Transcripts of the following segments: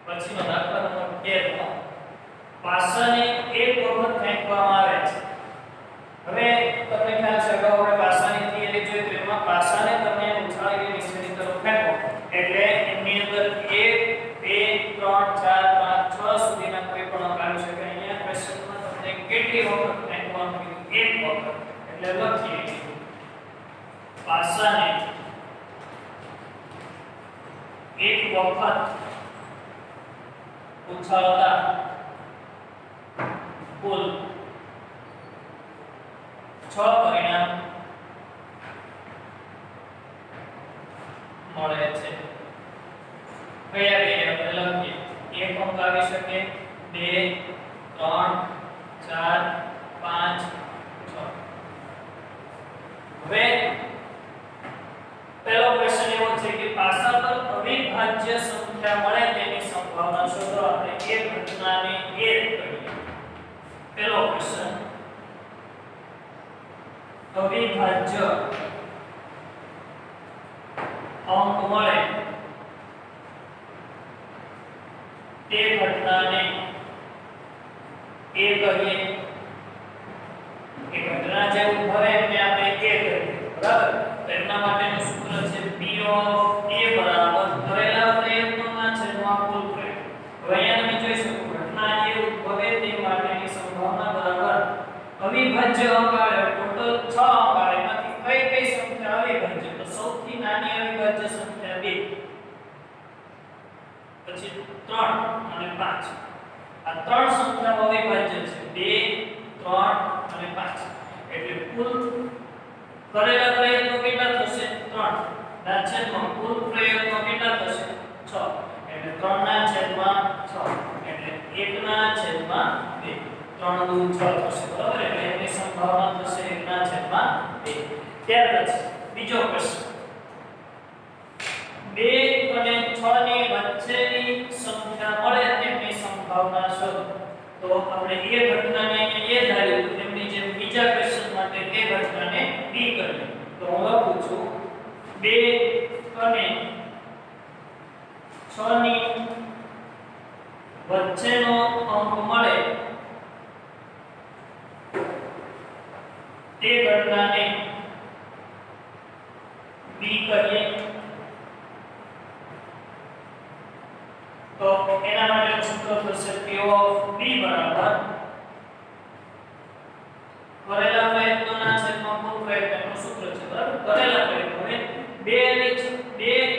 પછીનો દાખલા નંબર 13 માં પાસાને એક વખત ફેંકવામાં આવે છે. હવે તમને ખ્યાલ છે અગાઉ આપણે પાસાની થિયરી જોઈ તો એમાં પાસાને તમે ઉછાળીને નીચેની તરફ ફેંકો એટલે એની અંદર 1 2 3 4 5 6 સુધીના કોઈ પણ અંક આવી શકે. અહીંયા ક્વેશ્ચનમાં તમને કેટલી વખત ફેંકવાનું કીધું? એક વખત. એટલે લખીએ પાસાને એક વખત ઉછાળતા કુલ 6 પરિણામ મળે છે. કયા કયા આપણે લખીએ? એક અંક આવી શકે, 2 3 4 5 6. હવે પહેલો ક્વેશ્ચન એવો છે કે પાસા પર અવિભાજ્ય સંખ્યા મળે તેની સંભાવના શોધો. આપણે એક ઘટનાને એક કરીએ. પહેલો ક્વેશ્ચન, અવિભાજ્ય અંક મળે તે ઘટનાને એ કહીએ. એ ઘટના જે ઉદ્ભવે એને આપણે એ કહીએ. બરાબર? તો એના માટેનું સૂત્ર છે P of A બરાબર કરેલા પ્રયત્નોના છેદમાં કુલ પ્રયત્ન. હવે અહીંયા તમે જોઈ શકો ઘટના એ ઉદ્ભવે તે માટેની સંભાવના બરાબર અવિભાજ્ય અંક આવે ટોટલ 6 અંક આવે. એમાંથી કઈ કઈ સંખ્યા અવિભાજ્ય? તો સૌથી નાની અવિભાજ્ય સંખ્યા 2, પછી 3 અને 5. આ ત્રણ સંખ્યાઓ અવિભાજ્ય છે, 2 3 અને 5. એટલે કુલ કરેલા પ્રયત્નો કેટલા થશે? 3 ના છેદમાં કુલ પ્રયત્નો કેટલા થશે? 6. એટલે 3 ના છેદમાં 6 એટલે 1 ના છેદમાં 2. 3 દુ 6 થશે. બરાબર? એટલે એની સંભાવના થશે 1 ના છેદમાં 2. ત્યાર પછી બીજો પ્રશ્ન, 2 અને 6 ની વચ્ચેની સંખ્યા મળે તેની સંભાવના શોધો. તો આપણે એ ઘટનાને એ ધાર્યું તેમની જેમ બીજા ક્વેશ્ચન માટે તે ઘટનાને બી કરીએ. તો હું લખું છું 2 અને 6 ની વચ્ચેનો અંક મળે તે ઘટનાને બી કરીએ. તો એના માટેનું સૂત્ર થશે P of B બરાબર કરેલા પ્રયત્નોના છેદમાં કુલ પ્રયત્નનું સૂત્ર છે. બરાબર? કરેલા પ્રયત્નો. હવે 2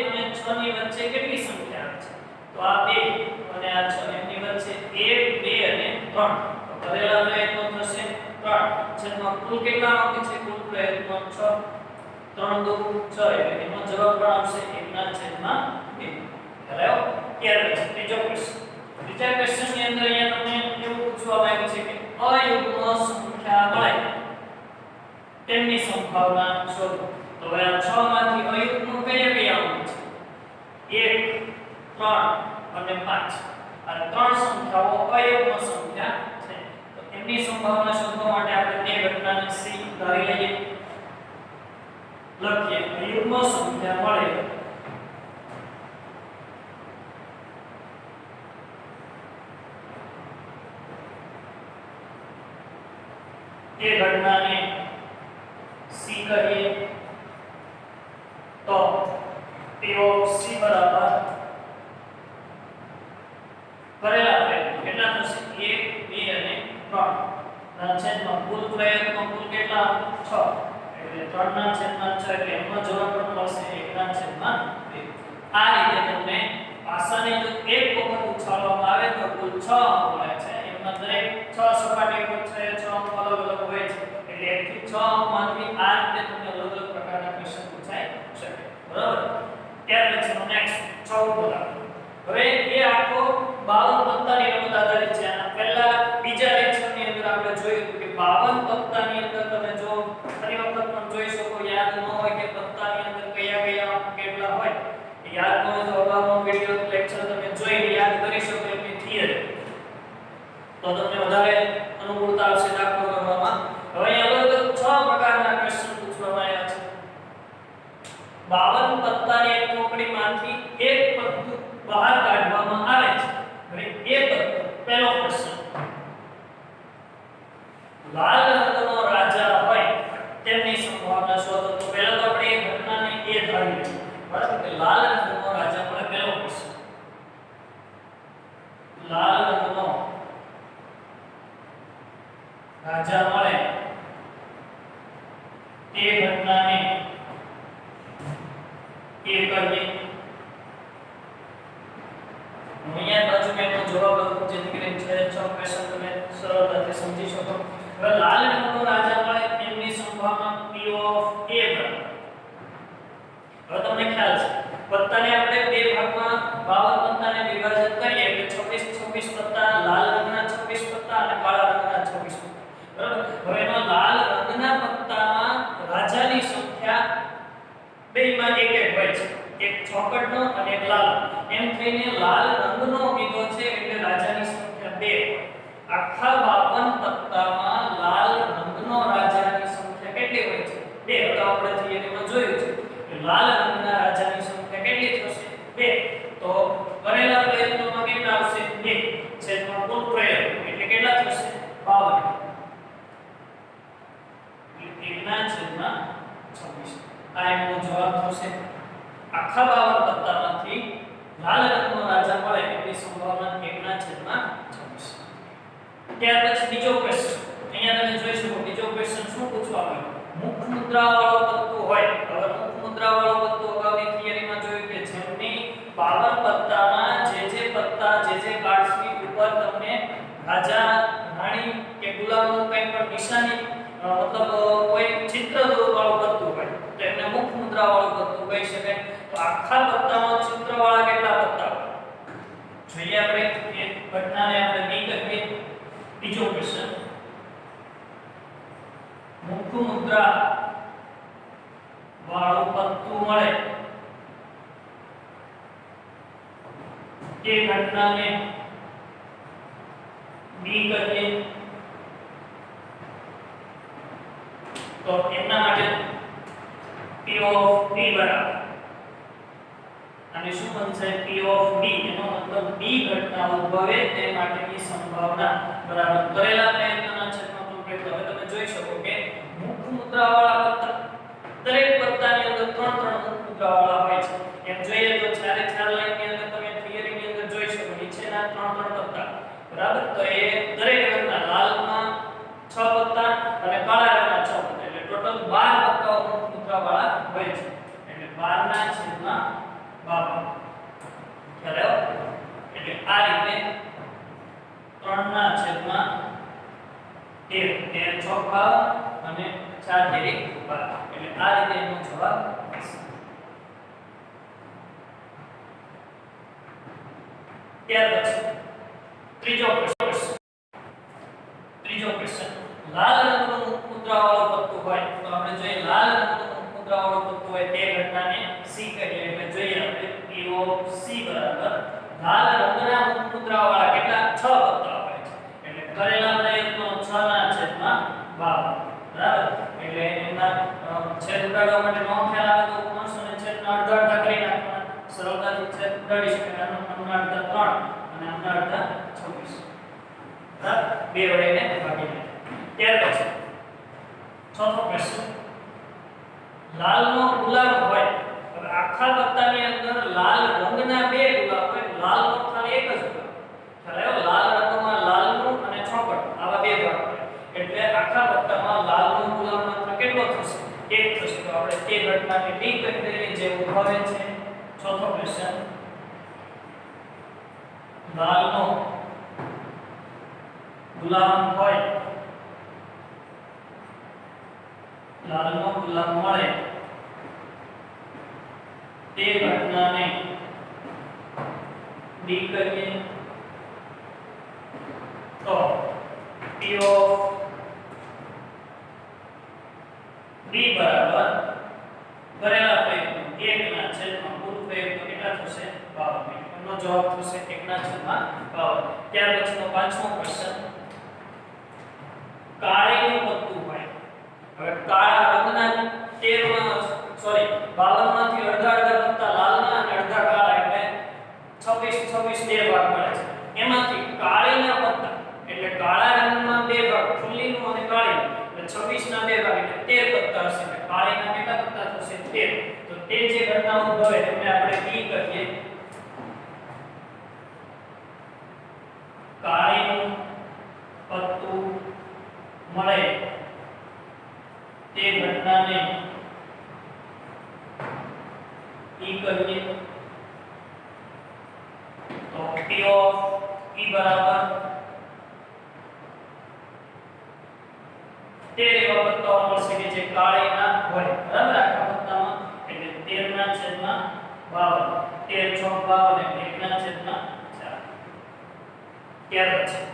અને 6 ની વચ્ચે કેટલી સંખ્યા આવે છે? તો આ 2 અને આ 6 એની વચ્ચે 1 2 અને 3. તો કરેલા પ્રયત્નો થશે 3 છેદમાં કુલ કેટલા અંક છે? કુલ પ્રયત્નો 6. 3 દુ 6 એટલે એનો જવાબ પણ આવશે 1 ના છેદમાં 2. ખ્યાલ આવ્યો? ત્યાર પછી ત્રીજો પ્રશ્ન. ત્રીજા ક્વેશ્ચન ની અંદર અહીંયા તમને એવું પૂછવામાં આવ્યું છે કે અયુગ્મ સંખ્યા મળે તેમની સંભાવના શોધો. તો હવે આ 6 માંથી અયુગ્મ કયા કયા અંક છે? 1 3 અને 5. આ ત્રણ સંખ્યાઓ અયુગ્મ સંખ્યા છે. તો એમની સંભાવના શોધવા માટે આપણે તે ઘટનાને C ધારી લઈએ. લખીએ અયુગ્મ સંખ્યા મળે તે ઘટનાને C કહીએ. તો P of C બરાબર કરેલા પ્રયત્નો કેટલા થશે? 1 2 અને 3 ના છેદમાં કુલ પ્રયત્નો કુલ કેટલા? 6. એટલે 3 ના છેદમાં 6 એટલે એનો જવાબ પણ મળશે 1 ના છેદમાં 2. આ રીતે તમને પાસાને જો એક વખત ઉછાળવામાં આવે તો કુલ 6 અંક મળે છે. એમાં દરેક 6 સપાટી પર 6 અંક અલગ અલગ હોય છે. એટલે 1 થી 6 અંકમાંથી આ રીતે તમને અલગ અલગ પ્રકારના ક્વેશ્ચન પૂછાઈ શકે. બરાબર? ત્યાર પછીનો નેક્સ્ટ 14 દાખલો. હવે એ આખો 52 પત્તાની રમત આધારિત છે. આના પહેલા બીજા લેક્ચરની અંદર આપણે જોયું કે 52 પત્તાની અંદર તમે જો ફરી વખત પણ જોઈ શકો, યાદ ન હોય કે પત્તાની અંદર કયા કયા અંક કેટલા હોય, યાદ ન હોય તો અગાઉનો વિડિયો લેક્ચર તમે જોઈને યાદ કરી શકો એની થિયરી. તો તમને વધારે અનુકૂળતા આવશે દાખલો કરવામાં. હવે અહીંયા અલગ અલગ 6 પ્રકારના ક્વેશ્ચન પૂછવામાં આવ્યા છે. 52 પત્તાની એક ચોકડીમાંથી એક પત્તું બહાર કાઢવામાં આવે છે. હવે એ પહેલો પ્રશ્ન, લાલ રંગનો રાજા હોય તેમની સંભાવના શોધો. તો પહેલા તો આપણે એ ઘટનાને એ ધારી લઈએ, બરાબર, કે લાલ રંગનો રાજા મળે. પહેલો પ્રશ્ન, લાલ રંગનો રાજા મળે તે ઘટનાને એ કહીએ. અહીંયા બાજુ મેં એનો જવાબ લખ્યો જેથી કરીને છે 6 ક્વેશ્ચન તમે સરળતાથી સમજી શકો. હવે લાલ રંગનો રાજા મળે તેમની સંભાવના P ઓફ A બરાબર. હવે તમને ખ્યાલ છે પત્તાને આપણે બે ભાગમાં 52 પત્તાને વિભાજિત કરીએ એટલે 26 પત્તા, લાલ રંગના 26 પત્તા અને કાળા રંગના 26 પત્તા, બરાબર. હવે એનો લાલ રંગના પત્તામાં રાજાની સંખ્યા બેયમાં એક એક હોય છે, એક ચોકડનો અને એક લાલ. એમ થઈને લાલ રંગનો કીધો છે એટલે રાજાની સંખ્યા 2. આખા 52 પત્તામાં લાલ રંગનો રાજાની સંખ્યા કેટલી હોય છે? 2. તો આપણે થિયરીમાં જોયું છે કે લાલ રંગના રાજાની સંખ્યા કેટલી થશે? 2. તો કરેલા પ્રયત્નોમાં કેટલા આવશે? 2 છેદમાં કુલ પ્રયત્નો એટલે કેટલા થશે? 52. એટલે 1/26. આ એનો જવાબ થશે. આખા 52 પત્તામાંથી લાલ રંગનો રાજા મળે એની સંભાવના 1/26. ત્યાર પછી બીજો ક્વેશ્ચન, અહીંયા તમે જોઈ શકો બીજો ક્વેશ્ચન શું પૂછવામાં આવ્યો? મુખ મુદ્રા વાળો પત્તો હોય. હવે મુખ મુદ્રા વાળો પત્તો અગાઉની થિયરીમાં જોયું કે જેમની 52 પત્તામાં જે પત્તા જે કાર્ડ્સની ઉપર તમને રાજા, રાણી કે ગુલામનું કંઈ પણ નિશાની મતલબ કોઈ ચિત્ર વાળું પત્તું હોય તો એને મુખ મુદ્રા વાળું પત્તું કહી શકાય. તો આખા પત્તામાં ચિત્ર વાળા કેટલા પત્તા હોય જોઈએ આપણે એ ઘટનાને આપણે નહીં કહીએ. બીજો ક્વેશ્ચન, મુખ મુદ્રા વાળું પત્તું મળે તે ઘટનાને બી કહીએ. તો એમના માટે P of B બરાબર અને શું બનશે? P of B એનો મતલબ B ઘટના ઉદ્ભવે તે માટેની સંભાવના બરાબર કરેલા પ્રયત્નના છેદમાં કુલ પ્રયત્ન. હવે તમે જોઈ શકો કે મુખ મુદ્રા વાળા પત્તા દરેક પત્તાની અંદર 3 મુખ મુદ્રા વાળા હોય છે. એમ જોઈએ તો 4 લાઈનની અંદર તમે થિયરીની અંદર જોઈ શકો નીચેના 3 પત્તા, બરાબર. તો એ દરેક રંગના લાલમાં 6 પત્તા અને કાળા રંગના 6 પત્તા એટલે ટોટલ 12 પત્તાઓ મુખ મુદ્રા વાળા હોય છે. એટલે 12/52 ખ્યાલ આવ્યો? એટલે આ રીતે 3/13 6 અને 4 12 એટલે આ રીતે એનો જવાબ થશે. ત્યાર પછી ત્રીજો ક્વેશ્ચન, લાલ રંગનું મુખ મુદ્રા વાળું પત્તું હોય તો આપણે જોઈએ લાલ રંગનું મુખ મુદ્રા વાળું પત્તું હોય તે ઘટનાને સી કહીએ. એટલે જોઈએ આપણે P of C બરાબર લાલ રંગના મુખ મુદ્રા વાળા કેટલા 6 પત્તા હોય છે. એટલે કરેલા પ્રયત્નો 6/52 બરાબર. એટલે એમના છેદ ઉડાડવા માટે નો ખ્યાલ આવે તો 500 ને છેદના અડધા કરી નાખવાના, સરળતાથી છેદ ઉડાડી શકાય. આનો અડધા 3 અને આના અડધા 26 બરાબર. બે વડે ભાગી દે. ત્યાર પછી ચોથો ક્વેશ્ચન, લાલનો ગુલાબ હોય. હવે આખા પત્તાની અંદર લાલ રંગના 2 ગુલાબ હોય, લાલનો ખાલી એક જ ગુલાબ. ખ્યાલ આવ્યો? લાલ રંગમાં લાલનું અને ચોકડ આવા 2 ભાગ હોય એટલે આખા પત્તામાં લાલનો ગુલાબ માત્ર કેટલો થશે? 1 થશે. તો આપણે તે ઘટનાને ડી કહી દઈએ જે ઉદ્ભવે છે. ચોથો ક્વેશ્ચન, લાલનો ગુલામ હોય, લાલનો ગુલામ મળે તે ઘટનાને ડી કહીએ. તો P of D બરાબર કરેલા પ્રયત્નો 1/છેદમાં કુલ પ્રયત્નો કેટલા થશે? 52. એનો જવાબ થશે 1/52. ત્યાર પછીનો પાંચમો ક્વેશ્ચન, કાળીનું પત્તું હોય. હવે કાળા રંગના 52 માંથી અડધા પત્તા લાલના અને અડધા કાળા એટલે 26 2 ભાગ મળે છે. એમ એમાંથી કાળીના પત્તા એટલે કાળા રંગમાં બે ભાગ ખુલ્લીનું અને કાળીનું એટલે 26 ના બે ભાગ એટલે 13 પત્તા હશે એટલે કાળીના કેટલા પત્તા થશે 13 તો તે જે ઘટના ઉદ્ભવે તેને આપણે ઈ કહીએ કાળીનું પત્તું મળે તે ઘટનાને ઈ કહીએ તો P of E બરાબર 13 એવા પત્તાઓ મળશે કે જે કાળીના હોય બરાબર આખા પત્તામાં એટલે 13 ના છેદમાં 52 13 6 52 એટલે 1 ના છેદમાં 4 ત્યાર પછી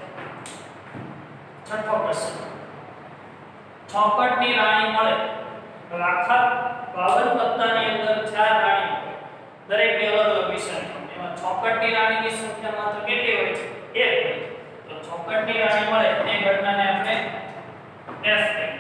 છઠ્ઠો પ્રશ્ન ચોપટની રાણી મળે તો આખા 52 પત્તાની અંદર 4 રાણી હોય દરેકની અલગ અલગ નિશાની એમાં ચોપટની રાણીની સંખ્યા માત્ર કેટલી હોય છે 1 હોય તો ચોપટની રાણી મળે તે ઘટનાને આપણે F કહીએ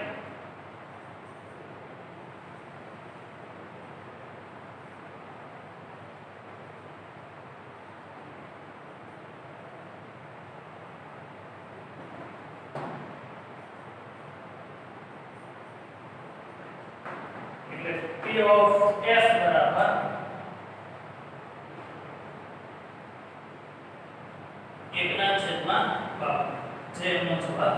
એટલે P of F બરાબર 1/52 જે એનો જવાબ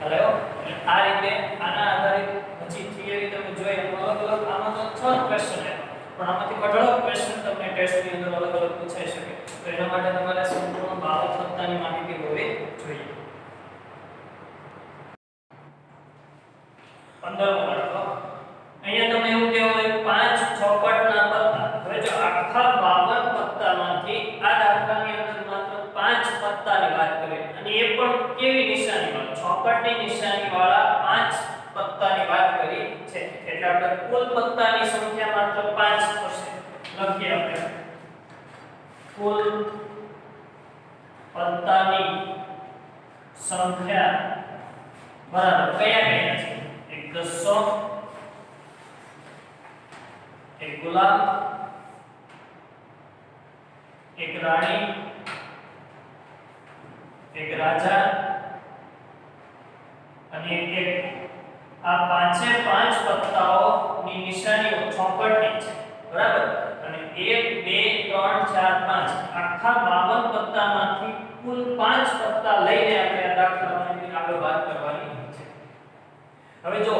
હેલો એટલે આ રીતે આના આધારિત પછી થિયરી તમે જોઈ અલગ અલગ આમાં તો 6 ક્વેશ્ચન છે પણ આમાંથી ઘણો ક્વેશ્ચન તમને ટેસ્ટની અંદર અલગ અલગ પૂછાઈ શકે તો એના માટે તમારે સંપૂર્ણ બાબત સત્તાની માહિતી હોવી જોઈએ 15 રાખો અહીંયા તમને એવું કહેવાય 5 ચોપટના પત્તા હવે જો આખા 52 પત્તામાંથી આ દાખલાની અંદર માત્ર 5 પત્તાની વાત કરીએ અને એ પણ કેવી નિશાની વાળા ચોપટની નિશાની વાળા 5 પત્તાની વાત કરી છે એટલે આપણે કુલ પત્તાની સંખ્યા માત્ર 5 થશે લખીએ આપણે કુલ પત્તાની સંખ્યા બરાબર કયા કયા છે એક 200 एक गुलाब एक रानी एक राजा અને એક આ પાંચે પાંચ પત્તાઓની નિશાનીઓ ચોપટની છે બરાબર અને 1 2 3 4 5 આખા 52 પત્તામાંથી કુલ 5 પત્તા લઈને આપણે આ દાખલાની આગળ વાત કરવાની છે હવે જો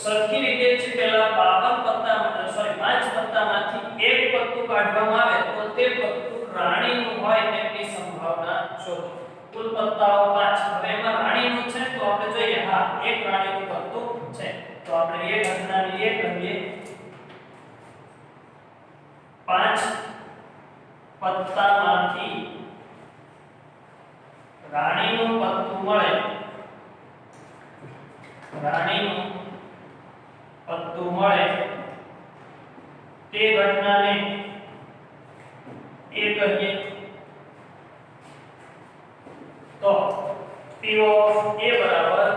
સરખી રીતે છે પહેલા 52 પત્તા સોરી 5 પત્તામાંથી એક પત્તું કાઢવામાં આવે તો તે પત્તું રાણીનું હોય તેની સંભાવના શોધો કુલ પત્તાઓ 5 હવે એમાં રાણીનું છે તો આપણે જોઈએ હા એક રાણીનું પત્તું છે તો આપણે એ ઘટનાની એ કહીએ 5 પત્તામાંથી રાણીનું પત્તું મળે રાણીનું પત્તું મળે તે ઘટનાને એ કહીએ તો P of A બરાબર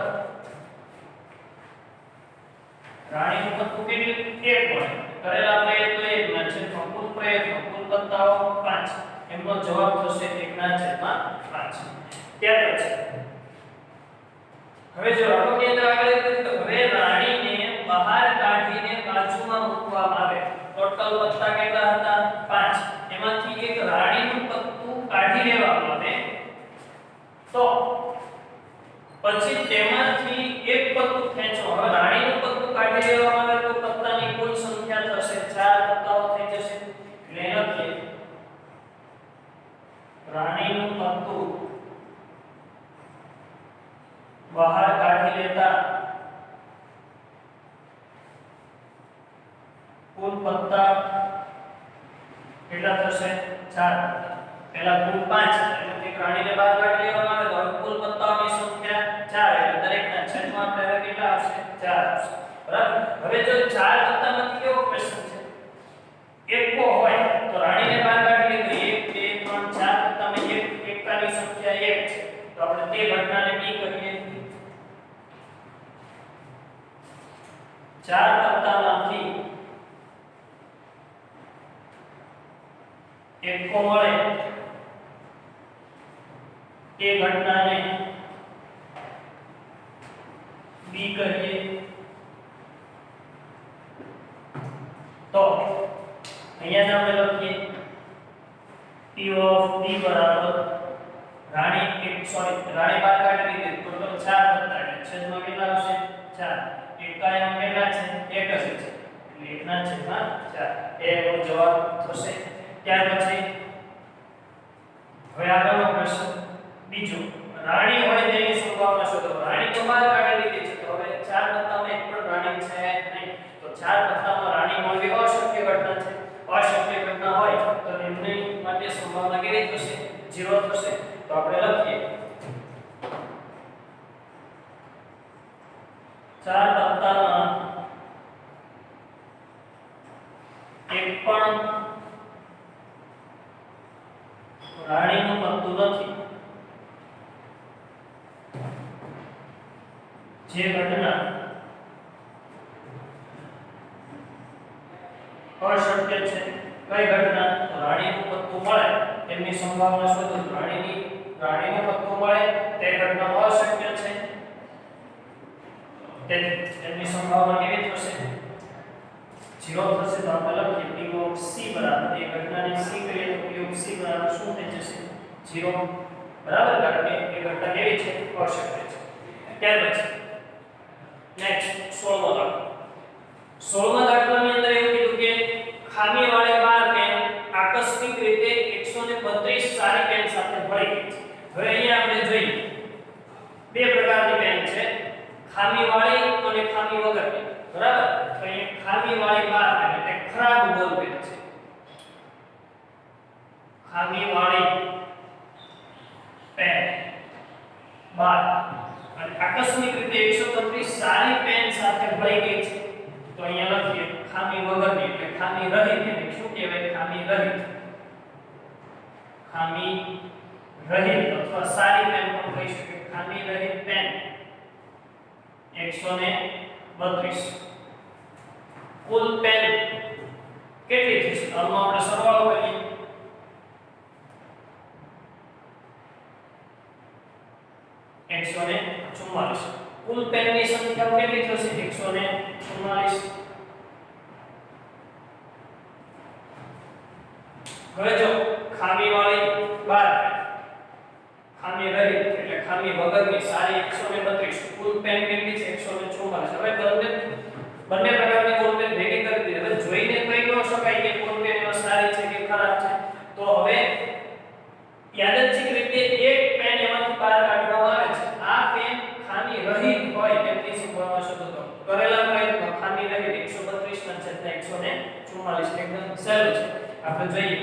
રાણીનું પત્તું કેટલું 1 મળે કરેલા પ્રયત્નો 1 ના છે કુલ પ્રયત્નો કુલ પત્તાઓ 5 એમનો જવાબ થશે 1/5 ત્યાર પછી હવે જો રકમની અંદર આગળ કરીએ તો હવે રાણીને બહાર કાઢીને બાજુમાં મૂકવામાં આવે ટોટલ પત્તા કેટલા હતા 5 એમાંથી એક રાણીનું પત્તું કાઢી લેવામાં આવે તો પછી તેમાંથી એક પત્તું ખેંચો હવે રાણીનું પત્તું કાઢી લેવામાં આવે તો પત્તાની કુલ સંખ્યા થશે 4 પત્તાઓ થઈ જશે એટલે લખીએ રાણીનું પત્તું બહાર કાઢી લેતા કુલ પત્તા કેટલા થશે 4 પહેલા કુલ 5 એટલે રાણીને બહાર કાઢી લેવામાં આવે તો કુલ પત્તાઓની સંખ્યા 4 એટલે દરેકના છેદમાં આપણે કેટલા આવશે 4 આવશે બરાબર હવે જો 4 પત્તામાંથી કેવો ક્વેશ્ચન છે એકકો હોય તો રાણીને બહાર કાઢી લીધું 1 2 3 4 પત્તામાં એકકાની સંખ્યા 1 છે તો આપણે તે ઘટનાને કી કરીએ 4 પત્તામાંથી એકકો મળે એ ઘટનાને બી કહીએ તો અહીંયા આપણે લખીએ P of B બરાબર રાણી બાર કાઢી દીધી ટોટલ 4 વત્તા એટલે છેદમાં કેટલા આવશે 4 એકાયામ કેટલા છે 1 જ છે એટલે 1 ના છેદમાં 4 એ એનો જવાબ થશે ત્યાર પછી હવે આગળનો પ્રશ્ન બીજો રાણી હોય તેની સંભાવના શોધો રાણી તો બાર કાઢી દીધી છે તો હવે 4 વત્તામાં એક પણ રાણી છે નહીં તો 4 વત્તામાં રાણી મળવી અશક્ય ઘટના છે અશક્ય ઘટના હોય તો એમની માટે સંભાવના કેવી થશે 0 થશે તો આપણે લખીએ 4 વત્તામાં એક પણ રાણીનું પત્તું નથી જે ઘટના અશક્ય છે કઈ ઘટના તો રાણીનું પત્તું મળે એમની સંભાવના શોધો રાણીનું પત્તું મળે તે ઘટના અશક્ય છે તેથી એમની સંભાવના કેવી થશે 0 થશે તો આપણે લખીએ P of C બરાબર એ ઘટનાને C કરીએ તો P of C બરાબર શું થઈ જશે 0 બરાબર કારણ કે એ ઘટના કેવી છે અશક્ય છે ત્યાર પછી નેક્સ્ટ 16મો દાખલો 16મા દાખલાની અંદર એવું કીધું કે ખામીવાળી બાર પેન આકસ્મિક રીતે 132 સારી પેન સાથે ભળી ગઈ છે હવે અહીંયા આપણે જોઈએ બે પ્રકારની પેન છે ખામીવાળી અને ખામી વગરની બરાબર તો અહીંયા ખામીવાળી બાર પેન એટલે ખરાબ બોલ પેન છે ખામીવાળી પેન બાર અને આકસ્મિક રીતે 132 સારી પેન સાથે ભળી ગઈ છે તો અહીંયા લખીએ ખામી વગરની એટલે ખામી રહિત એને શું કહેવાય ખામી રહિત અથવા સારી પેન પણ કહી શકાય ખામી રહિત પેન 132 કુલ પેન કેટલી થશે આનો આપણે સરવાળો કરીએ 144 કુલ પેનની સંખ્યા કેટલી થશે 144 હવે જો ખામીવાળી 12 ખામી રહિત એટલે ખામી વગરની સારી 132 કુલ પેન કેટલી છે 144 હવે બંને પ્રકારની કુલ પેન ભેગી કરી દીધી હવે જોઈને કહી ન શકાય કે કુલ પેન એમાં સારી છે કે ખરાબ છે તો હવે યાદચ્છિક રીતે એક પેન એમાંથી બહાર કાઢવામાં આવે છે આ પેન ખામી રહિત હોય તેમની સંભાવના શોધો કરેલા પ્રયત્નો ખામી રહિત 132 ના છેદમાં 144 એકદમ સહેલું છે આપણે જોઈએ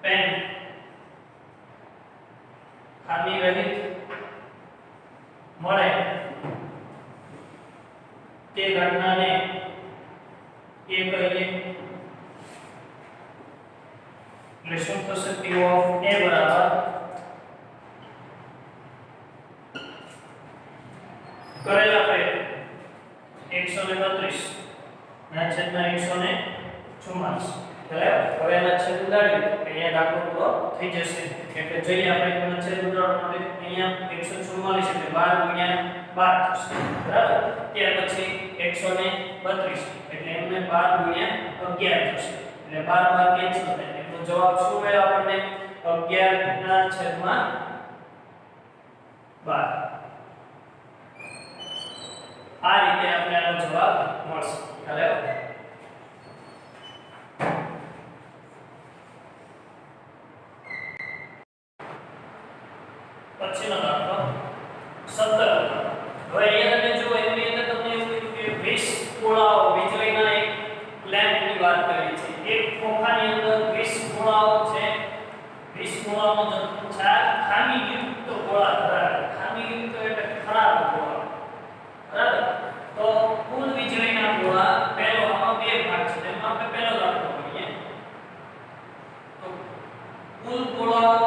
પેન ખામી રહિત મળે તે ઘટનાને એ કહીએ એટલે શું થશે P of A બરાબર કરેલા પ્રયત્ન 132 ના છેદમાં 144 બરાબર હવે એના છેદ ઉડાડી અહીંયા દાખલો પૂરો થઈ જશે એટલે જોઈએ આપણે એના છેદ ઉડાડવા માટે અહીંયા 144 એટલે 12 ગુણ્યા 12 થશે બરાબર ત્યાર પછી 132 એટલે એમને 12 ગુણ્યા 11 થશે એટલે 12 કેન્સલ થાય એનો જવાબ શું મળ્યો આપણને 11 ના છેદમાં 12 આ રીતે આપણે આનો જવાબ મળશે ખ્યાલ આવ્યો પછીનો દાખલો 17 હવે અહીંયા તમે જુઓ એની અંદર તમને એવું કીધું કે 20 ગોળાઓ વીજળીના એક લેમ્પની વાત કરી છે એક ખોખાની અંદર 20 ગોળાઓ છે 20 ગોળાઓનો જથ્થો 4 ખામીયુક્ત ગોળા ધરાવે ખામીયુક્ત એટલે ખરાબ ગોળા બરાબર તો કુલ વીજળીના ગોળા પહેલો આમાં બે ભાગ છે તેમાં આપણે પહેલો દાખલો કરીએ તો કુલ ગોળાઓ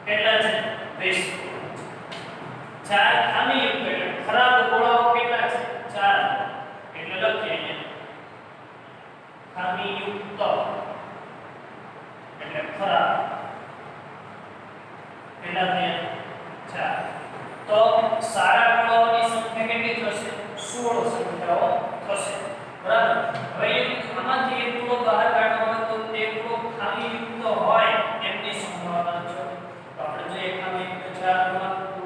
કેટલા છે 20 4 ખામીયુક્ત એટલે ખરાબ સારા ગોળાઓની સંખ્યા કેટલી થશે 16 સંખ્યાઓ થશે બરાબર હવે આમાંથી એક ગોળો બહાર કાઢવાનો તો તે ગોળો ખામીયુક્ત હોય એમની સંભાવના છે તો આપણે જો એક ખામીયુક્ત 4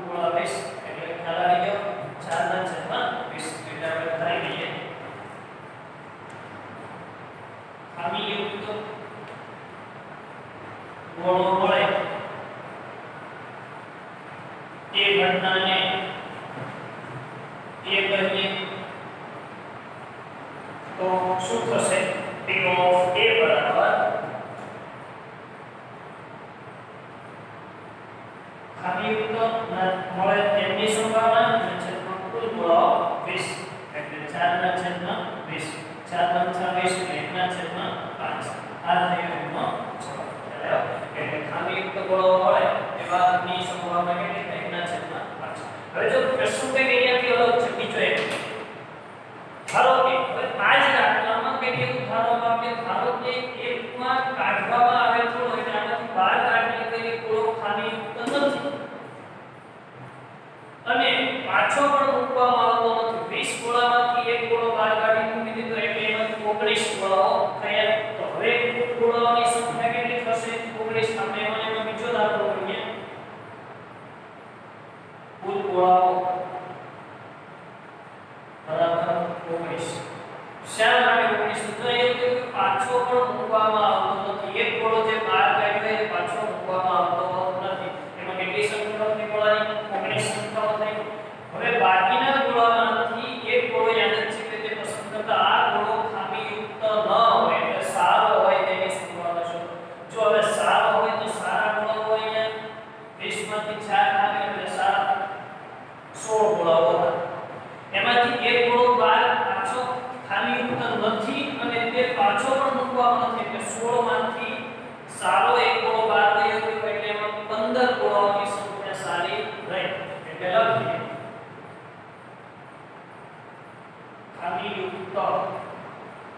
ગોળા 20 એટલે ખ્યાલ આવી ગયો 4 ના છેદમાં 20 એટલે આપણે ધારી લઈએ ખામીયુક્ત ગોળો મળે એ ઘટનાને એ કહીએ તો શું થશે P of A બરાબર ખામીયુક્ત મળે તેમની સંભાવના અને છેદમાં કુલ ગોળાઓ 20 એટલે 4 ના છેદમાં 20 4 ના 20 એટલે 1 ના છેદમાં 5 આ થયો એનો જવાબ એટલે ખામીયુક્ત ગોળો હોય એવાની સંભાવના કેટલી થાય 1 ના છેદમાં 5 હવે જો પ્રશ્ન કઈ અહીંયાથી અલગ છે બીજો એક ધારો કે હવે આ જ દાખલામાં કઈ એવું ધારવામાં આવે ધારો કે એકમાં કાઢવામાં આવે ગોળો એટલે આમાંથી બહાર કાઢીને કઈ ગોળો ખામીયુક્ત નથી અને પાછો પણ મૂકવામાં આવતો નથી 20 ગોળામાંથી એક ગોળો બહાર કાઢી મૂકી દીધો એટલે એમાંથી 19 ગોળાઓ થયા તો હવે કુલ ગોળાઓની સંખ્યા કેટલી થશે 19 આપણે એમાં બીજો દાખલો કરીએ કુલ ગોળાઓ બરાબર 19 શા માટે 19 તો એવું કે પાછો પણ મૂકવામાં આવતો નથી એક ગોળો જે બહાર કાઢ્યો એ પાછો મૂકવામાં આવતો નથી એમાં કેટલી સંખ્યાઓ થઈ ગોળાની 19 સંખ્યાઓ થઈ હવે બાકીના ગોળામાંથી એક ગોળો યાદ જ છે કે તે પસંદ કરતા આ ગોળો ખામીયુક્ત ન હોય એટલે સારો હોય તેની સંભાવના છે જો હવે સારો હોય તો સારા ગોળાઓ અહીંયા 20 માંથી 4 ખામી એટલે સારા 16 ગોળાઓ હતા એમાંથી એક ગોળો બહાર પાછો ખામીયુક્ત નથી અને તે પાછો પણ મૂકવામાં નથી એટલે 16 માંથી સારો એક ગોળો બહાર ગયો એટલે એમાં 15 ગોળાઓની સંખ્યા સારી રહી એટલે લખીએ ખામીયુક્ત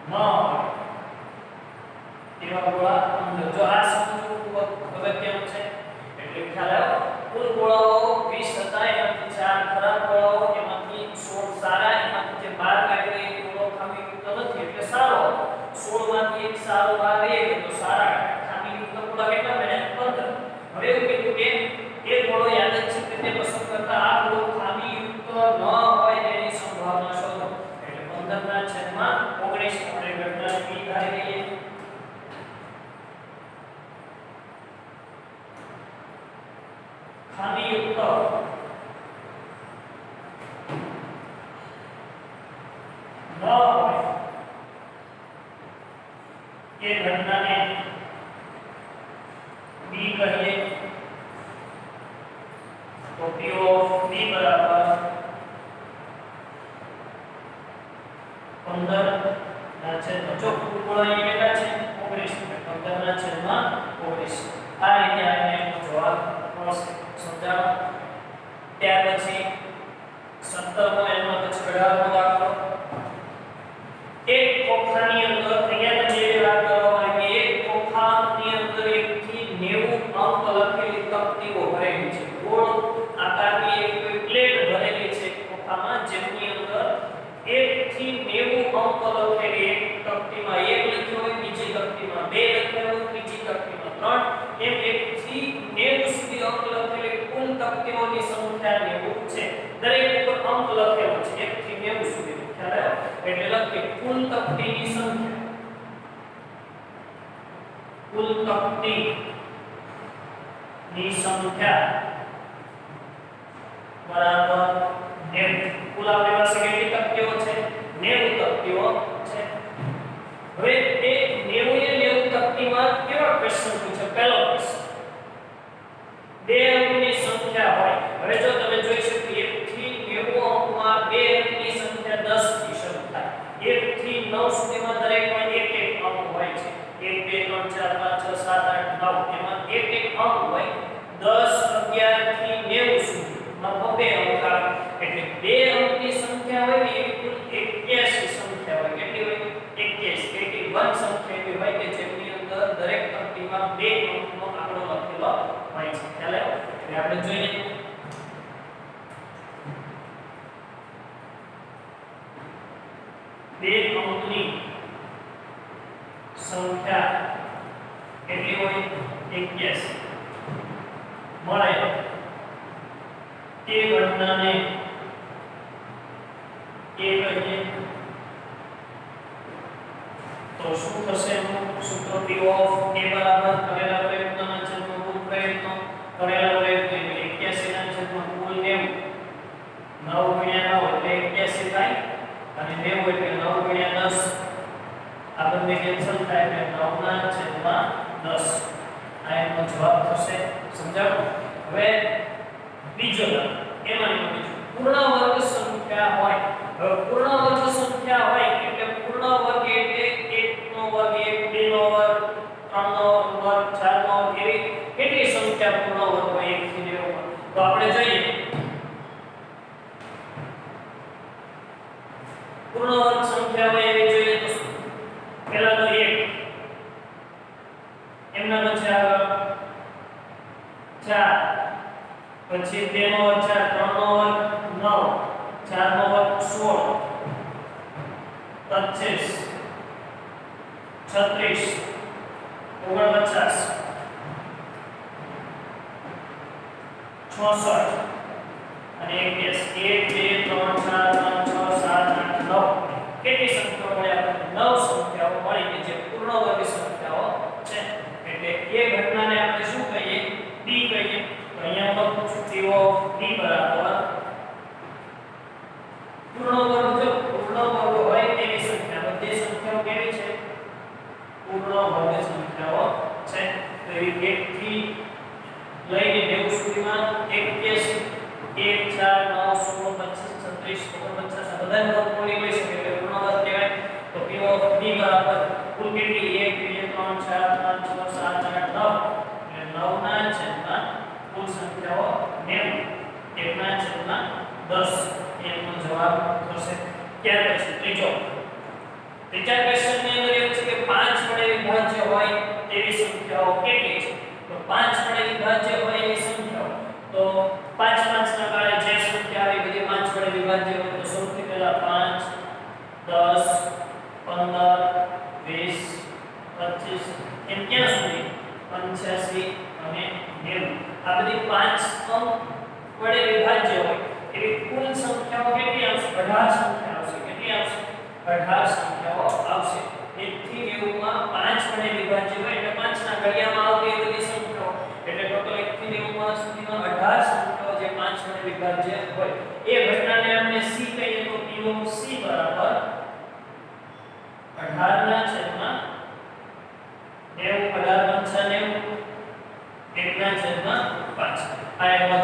ન હોય એવા ગોળા 15 જો આ સમજવું ખૂબ અગત્યનું છે એટલે ખ્યાલ આવ્યો કુલ ગોળાઓ 20 હતા એમાંથી 4 ખરાબ ગોળાઓ એમાંથી 16 સારા એમાંથી જે બહાર કાઢ્યો એ ગોળો ખામીયુક્ત નથી એટલે સારો 16 માંથી એક સારો બહાર રહી ગયો તો સારા ખામીયુક્ત ગોળા કેટલા બન્યા 15 હવે એવું કીધું કે એક ગોળો યાદ જ છે કે તે પસંદ કરતા આ ગોળો ખામીયુક્ત ન હોય તેની સંભાવના શોધો એટલે 15 ના છેદમાં 19 આપણે ઘટના P ધારી લઈએ ખામીયુક્ત ન હોય એ ઘટનાને B કહીએ તો P of B બરાબર 15 ના છેદમાં જો કુલ ગોળા અહીંયા કેટલા છે 19 15 ના છેદમાં 19 આ રીતે આપણે જવાબ મળશે સમજાવો ત્યાર પછી 17મો એમાં પછી 18મો દાખલો એક ખોખાની અંદર અહીંયા તમે જે વાત કરવામાં આવી એક ખોખાની અંદર 1 થી 90 અંક લખેલી તકતીઓ ભરેલી છે ગોળ આકારની એક પ્લેટ ભરેલી છે ખોખામાં જેની અંદર 1 થી 90 અંક લખેલી એક તકતીમાં 1 લખ્યો હોય બીજી તકતીમાં 2 લખ્યો હોય ત્રીજી તકતીમાં 3 એમ 1 થી 90 સુધી અંક લખેલી કુલ તકતીઓની સંખ્યા 90 છે દરેક ઉપર અંક લખેલો છે 1 થી 90 સુધી ખ્યાલ આવ્યો એટલે લખીએ કુલ તકતીની સંખ્યા કુલ તકતીની સંખ્યા બરાબર 90 કુલ આપણી પાસે કેટલી તકતીઓ છે 90 તકતીઓ છે હવે તે 90 એ 90 તકતીમાં કેવા ક્વેશ્ચન પૂછે પહેલો પ્રશ્ન બે અંકની સંખ્યા હોય હવે જો તમે જોઈ શકો 1 થી 90 અંકમાં બે અંકની સંખ્યા 10 થી શરૂ થાય 1 થી 9 સુધીમાં દરેકમાં એક એક અંક હોય છે 1 2 3 4 5 6 7 8 9 એમાં એક એક અંક હોય 10 11 થી 90 સુધી માં બે અંક આવે એટલે બે અંકની સંખ્યા હોય ને એ કુલ 81 સંખ્યા હોય કેટલી હોય 81 સંખ્યા એવી હોય કે જેની અંદર દરેક તકતીમાં બે અંકનો આંકડો લખેલો હોય છે ખ્યાલ આવ્યો એટલે આપણે જોઈએ બે અંકની સંખ્યા કેટલી હોય 81 મળે તે ઘટનાને એ કહીએ તો શું થશે સૂત્ર P ઓફ a બરાબર કરેલા પ્રયત્નના છેદમાં કુલ પ્રયત્નો કરેલા પ્રયત્નો એટલે 81 ના છેદમાં કુલ 90 9 ગુણ્યા 9 એટલે 81 થાય અને 90 એટલે 9 ગુણ્યા 10 આ બંને કેન્સલ થાય એટલે 9 ના છેદમાં 10 આ એનો જવાબ થશે સમજાવો હવે બીજો એમાં બીજું પૂર્ણ વર્ગ સંખ્યા હોય હવે પૂર્ણ વર્ગ સંખ્યા હોય એટલે પૂર્ણ વર્ગ એટલે 1 નો વર્ગ 1 2 નો વર્ગ 3 નો વર્ગ 4 નો વર્ગ એવી કેટલી સંખ્યા પૂર્ણ વર્ગ હોય 1 થી 90 તો આપણે જોઈએ પૂર્ણ વર્ગ સંખ્યા હોય એવી જોઈએ તો પહેલા તો 1 એમના પછી આગળ 4 પછી 2 નો વર્ગ 4 3 નો વર્ગ 9 4 નો વર્ગ 16 25 36 49 66 અને 21 1 2 3 4 5 6 7 8 9 કેટલી સંખ્યાઓ મળી આપણને 9 સંખ્યાઓ મળી કે જે પૂર્ણ વર્ગ સંખ્યાઓ છે એટલે એ ઘટનાને આપણે શું કહીએ d કહીએ તો અહીંયા લખું છું p ઓફ d બરાબર પૂર્ણ વર્ગ જો પૂર્ણ વર્ગ હોય તેવી સંખ્યા બધી સંખ્યાઓ કેવી છે પૂર્ણ વર્ગ સંખ્યાઓ છે તો એ 1 થી લઈને 90 સુધીમાં 81 1 4 9 16 25 36 49 બધા વર્ગમૂળ લઈ શકે એટલે પૂર્ણ વર્ગ કહેવાય તો p ઓફ d બરાબર કુલ કેટલી 1 2 3 4 5 6 7 8 9 એટલે 9 ના છેદમાં કુલ સંખ્યાઓ 90 1 ના છેદમાં 10 એનો જવાબ થશે ત્યાર પછી ત્રીજા ક્વેશ્ચનની અંદર એવું છે કે 5 વડે વિભાજ્ય હોય તેવી સંખ્યાઓ કેટલી છે તો 5 વડે વિભાજ્ય હોય એવી સંખ્યાઓ તો 5 5 ના કાળે જે સંખ્યા આવી બધી 5 વડે વિભાજ્ય હોય તો સૌથી પહેલા 5 10 15 20 25 એમ ક્યાં સુધી 85 અને 90 આ બધી 5 અંક વડે વિભાજ્ય હોય એવી કુલ સંખ્યાઓ કેટલી આવશે 18 સંખ્યા આવશે કેટલી આવશે 18 સંખ્યાઓ આવશે 1 થી 90 માં 5 વડે વિભાજ્ય હોય એટલે 5 ના ઘડિયામાં આવતી એ બધી સંખ્યાઓ એટલે ટોટલ 1 થી 90 માં સુધીમાં 18 સંખ્યાઓ જે 5 વડે વિભાજ્ય હોય એ ઘટનાને આપણે c કહીએ તો p ઓફ c બરાબર 18 ના છેદમાં 90 18 5 90 1 ના છેદમાં 5 આ એનો